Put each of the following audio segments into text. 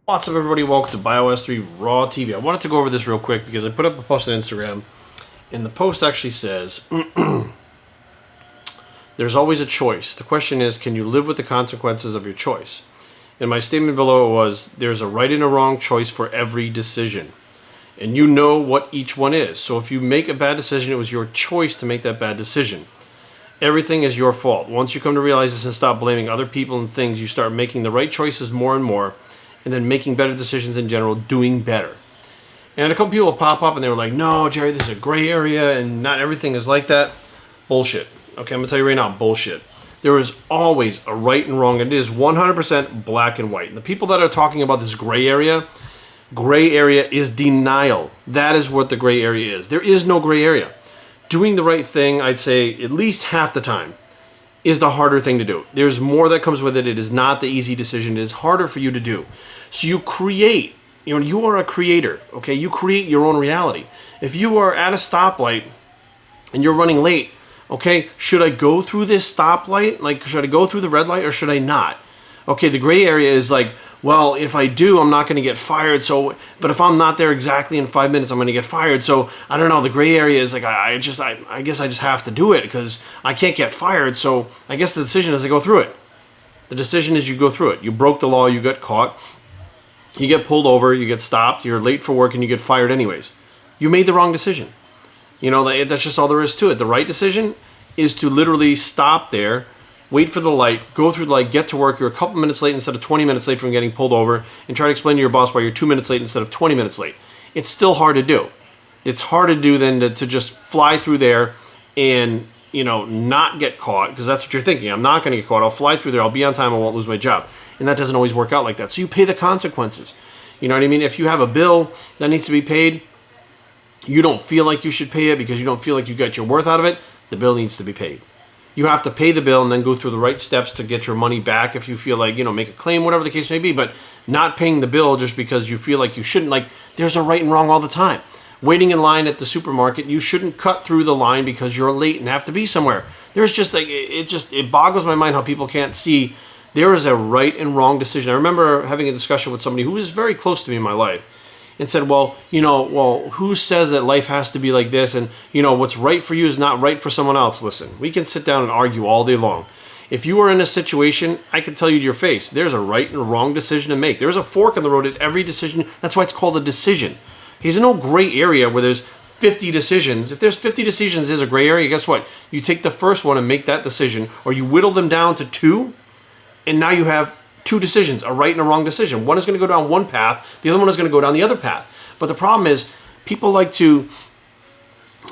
What's up, everybody? Welcome to Bios3 Raw TV. I wanted to go over this real quick because I put up a post on Instagram, and the post actually says, there's always a choice. The question is, can you live with the consequences of your choice? And my statement below was, there's a right and a wrong choice for every decision. And you know what each one is. So if you make a bad decision, it was your choice to make that bad decision. Everything is your fault. Once you come to realize this and stop blaming other people and things, you start making the right choices more and more, and then making better decisions in general, doing better. And a couple people pop up and they were like, no, Jerry, this is a gray area and not everything is like that. Bullshit. Okay, I'm going to tell you right now, bullshit. There is always a right and wrong, and it is 100% black and white. And the people that are talking about this gray area is denial. That is what the gray area is. There is no gray area. Doing the right thing, I'd say at least half the time, is the harder thing to do. There's more that comes with it. It is not the easy decision. It is harder for you to do. So you create, you are a creator, okay? You create your own reality. If you are at a stoplight and you're running late, okay, should I go through this stoplight? Like, should I go through the red light or should I not? Okay, the gray area is like, well, if I do, I'm not going to get fired. So, but if I'm not there exactly in 5 minutes, I'm going to get fired. So I don't know. The gray area is like, I guess I just have to do it because I can't get fired. So I guess the decision is to go through it. The decision is you go through it. You broke the law. You got caught. You get pulled over. You get stopped. You're late for work and you get fired anyways. You made the wrong decision. That's just all there is to it. The right decision is to literally stop there, wait for the light, go through the light, get to work. You're a couple minutes late instead of 20 minutes late from getting pulled over, and try to explain to your boss why you're 2 minutes late instead of 20 minutes late. It's still hard to do. It's harder to do than to just fly through there and, not get caught, because that's what you're thinking. I'm not going to get caught. I'll fly through there. I'll be on time. I won't lose my job. And that doesn't always work out like that. So you pay the consequences. You know what I mean? If you have a bill that needs to be paid, you don't feel like you should pay it because you don't feel like you got your worth out of it, the bill needs to be paid. You have to pay the bill and then go through the right steps to get your money back if you feel like, make a claim, whatever the case may be. But not paying the bill just because you feel like you shouldn't. Like, there's a right and wrong all the time. Waiting in line at the supermarket, you shouldn't cut through the line because you're late and have to be somewhere. There's just like, it boggles my mind how people can't see there is a right and wrong decision. I remember having a discussion with somebody who was very close to me in my life and said, well, who says that life has to be like this? And, what's right for you is not right for someone else. Listen, we can sit down and argue all day long. If you are in a situation, I can tell you to your face, there's a right and a wrong decision to make. There's a fork in the road at every decision. That's why it's called a decision. There's no gray area where there's 50 decisions. If there's 50 decisions, there's a gray area. Guess what? You take the first one and make that decision, or you whittle them down to two, and now you have two decisions, a right and a wrong decision. One is going to go down one path, the other one is going to go down the other path. But the problem is, people like to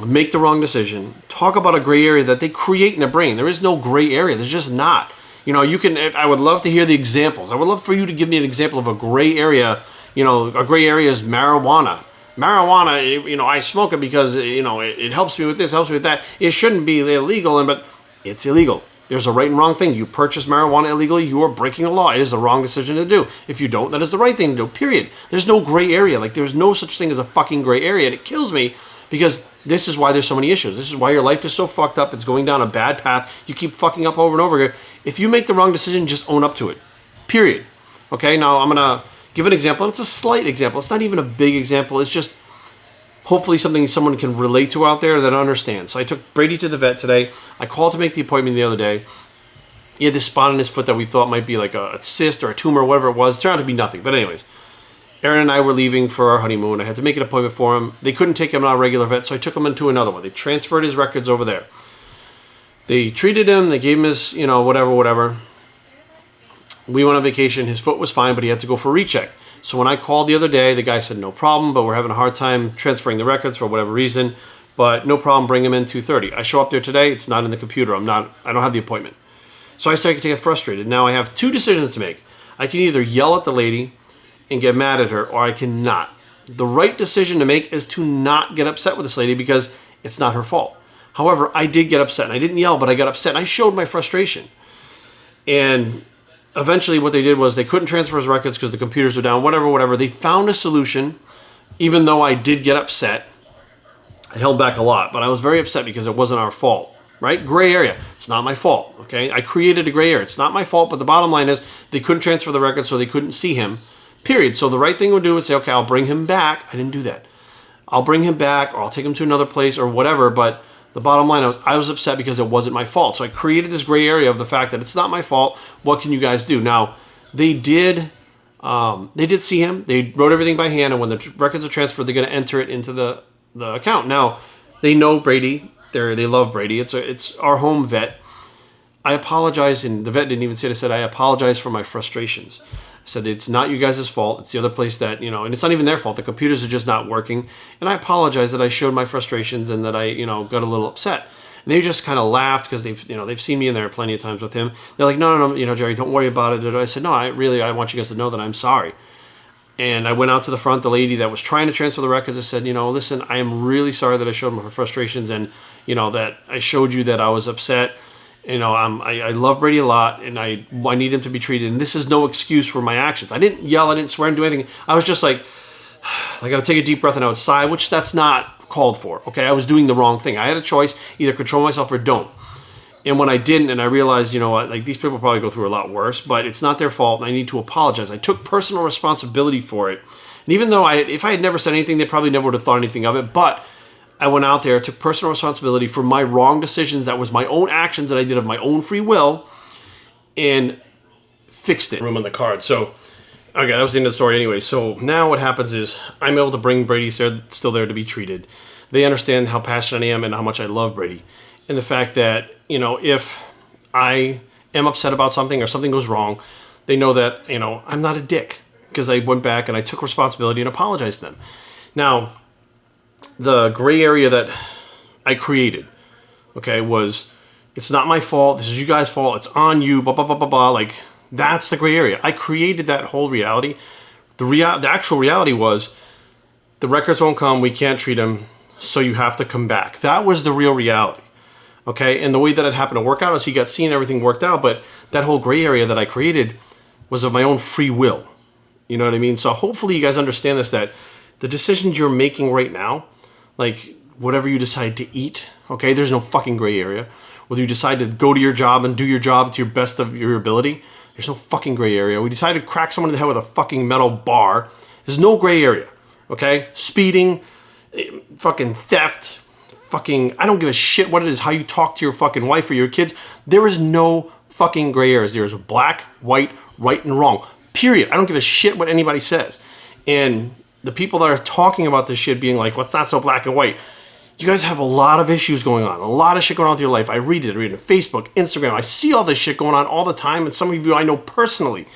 make the wrong decision, talk about a gray area that they create in their brain. There is no gray area. There's just not. I would love to hear the examples. I would love for you to give me an example of a gray area. A gray area is marijuana. Marijuana, I smoke it because, it helps me with this, helps me with that. It shouldn't be illegal, but it's illegal. There's a right and wrong thing. You purchase marijuana illegally, you are breaking the law. It is the wrong decision to do. If you don't, that is the right thing to do, period. There's no gray area. Like, there's no such thing as a fucking gray area. And it kills me because this is why there's so many issues. This is why your life is so fucked up. It's going down a bad path. You keep fucking up over and over again. If you make the wrong decision, just own up to it, period. Okay, now I'm going to give an example. It's a slight example. It's not even a big example. It's just hopefully something someone can relate to out there that understands. So I took Brady to the vet today. I called to make the appointment the other day. He had this spot on his foot that we thought might be like a cyst or a tumor or whatever it was. It turned out to be nothing. But anyways, Aaron and I were leaving for our honeymoon. I had to make an appointment for him. They couldn't take him on a regular vet, so I took him into another one. They transferred his records over there. They treated him. They gave him his, whatever. We went on vacation. His foot was fine, but he had to go for a recheck. So when I called the other day, the guy said, no problem, but we're having a hard time transferring the records for whatever reason. But no problem, bring him in 2:30. I show up there today. It's not in the computer. I don't have the appointment. So I started to get frustrated. Now I have two decisions to make. I can either yell at the lady and get mad at her, or I cannot. The right decision to make is to not get upset with this lady because it's not her fault. However, I did get upset, and I didn't yell, but I got upset, and I showed my frustration. And eventually what they did was they couldn't transfer his records because the computers were down, whatever. They found a solution, even though I did get upset. I held back a lot, but I was very upset because it wasn't our fault, right? Gray area. It's not my fault, okay? I created a gray area. It's not my fault, but the bottom line is they couldn't transfer the records, so they couldn't see him period. So the right thing would do is say, okay, I'll bring him back. I didn't do that. I'll bring him back, or I'll take him to another place or whatever. But the bottom line, I was upset because it wasn't my fault. So I created this gray area of the fact that it's not my fault. What can you guys do? Now, they did see him. They wrote everything by hand, and when the records are transferred, they're going to enter it into the account. Now, they know Brady. They love Brady. It's our home vet. I apologize, and the vet didn't even say it. I said, I apologize for my frustrations. I said, it's not you guys' fault. It's the other place that, and it's not even their fault. The computers are just not working. And I apologize that I showed my frustrations and that I, got a little upset. And they just kind of laughed because they've seen me in there plenty of times with him. They're like, no, Jerry, don't worry about it. And I said, no, I want you guys to know that I'm sorry. And I went out to the front. The lady that was trying to transfer the records, I said, listen, I am really sorry that I showed my frustrations and, that I showed you that I was upset. I love Brady a lot, and I need him to be treated. And this is no excuse for my actions. I didn't yell, I didn't swear, I didn't do anything. I was just like I would take a deep breath and I would sigh, which that's not called for. Okay, I was doing the wrong thing. I had a choice: either control myself or don't. And when I didn't, and I realized, these people probably go through a lot worse, but it's not their fault, and I need to apologize. I took personal responsibility for it, and even though if I had never said anything, they probably never would have thought anything of it. But I went out there, took personal responsibility for my wrong decisions. That was my own actions that I did of my own free will, and fixed it. Room on the card. So, okay, that was the end of the story anyway. So now what happens is I'm able to bring Brady still there to be treated. They understand how passionate I am and how much I love Brady. And the fact that, if I am upset about something or something goes wrong, they know that, I'm not a dick because I went back and I took responsibility and apologized to them. Now, the gray area that I created, okay, was it's not my fault. This is you guys' fault. It's on you, blah, blah, blah, blah, blah. Like, that's the gray area. I created that whole reality. The actual reality was the records won't come. We can't treat them. So you have to come back. That was the real reality. Okay. And the way that it happened to work out is he got seen, everything worked out. But that whole gray area that I created was of my own free will. You know what I mean? So hopefully you guys understand this, that the decisions you're making right now, like whatever you decide to eat, okay, there's no fucking gray area. Whether you decide to go to your job and do your job to your best of your ability, there's no fucking gray area. We decide to crack someone in the head with a fucking metal bar, there's no gray area, okay? Speeding, fucking theft, fucking, I don't give a shit what it is, how you talk to your fucking wife or your kids. There is no fucking gray areas. There is black, white, right, and wrong. Period. I don't give a shit what anybody says. And the people that are talking about this shit being like, what's not so black and white? You guys have a lot of issues going on. A lot of shit going on with your life. I read it on Facebook, Instagram. I see all this shit going on all the time. And some of you I know personally.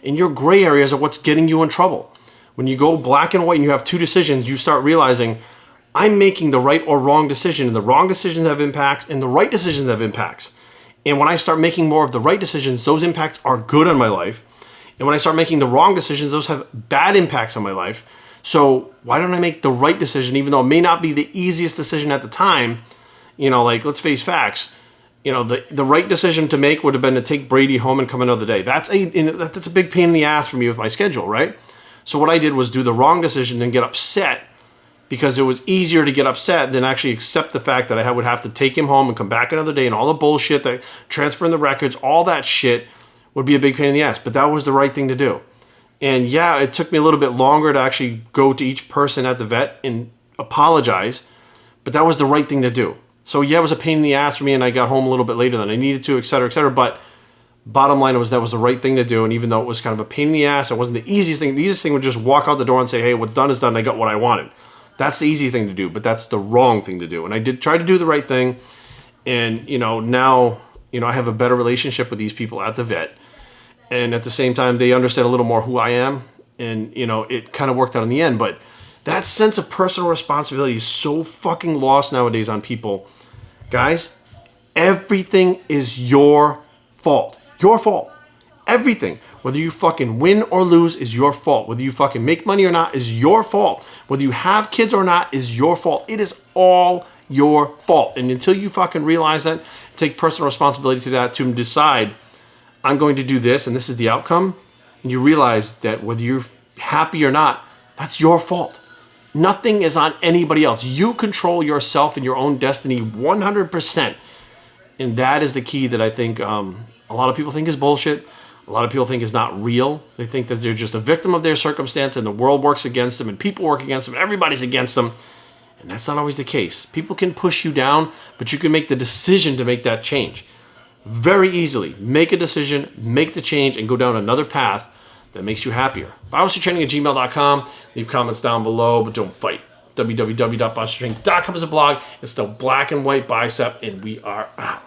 And your gray areas are what's getting you in trouble. When you go black and white and you have two decisions, you start realizing, I'm making the right or wrong decision. And the wrong decisions have impacts and the right decisions have impacts. And when I start making more of the right decisions, those impacts are good on my life. And when I start making the wrong decisions, those have bad impacts on my life. So why don't I make the right decision, even though it may not be the easiest decision at the time? Like, let's face facts. The right decision to make would have been to take Brady home and come another day. That's a big pain in the ass for me with my schedule, right? So what I did was do the wrong decision and get upset because it was easier to get upset than actually accept the fact that I would have to take him home and come back another day, and all the bullshit, that transferring the records, all that shit would be a big pain in the ass. But that was the right thing to do. And yeah, it took me a little bit longer to actually go to each person at the vet and apologize, but that was the right thing to do. So yeah, it was a pain in the ass for me, and I got home a little bit later than I needed to, et cetera, et cetera. But bottom line was that was the right thing to do. And even though it was kind of a pain in the ass, it wasn't the easiest thing. The easiest thing was just walk out the door and say, hey, what's done is done. I got what I wanted. That's the easy thing to do, but that's the wrong thing to do. And I did try to do the right thing. And, now, I have a better relationship with these people at the vet. And at the same time, they understand a little more who I am. And, it kind of worked out in the end. But that sense of personal responsibility is so fucking lost nowadays on people. Guys, everything is your fault. Your fault. Everything. Whether you fucking win or lose is your fault. Whether you fucking make money or not is your fault. Whether you have kids or not is your fault. It is all your fault. And until you fucking realize that, take personal responsibility to that, to decide, I'm going to do this and this is the outcome, and you realize that whether you're happy or not, that's your fault. Nothing is on anybody else. You control yourself and your own destiny 100%. And that is the key that I think a lot of people think is bullshit. a lot of people think is not real. They think that they're just a victim of their circumstance and the world works against them and people work against them and everybody's against them. And that's not always the case. People can push you down, but you can make the decision to make that change. Very easily. Make a decision, make the change, and go down another path that makes you happier. BioStrengthTraining@gmail.com. Leave comments down below, but don't fight. www.biostrength.com is a blog. It's still black and white bicep, and we are out.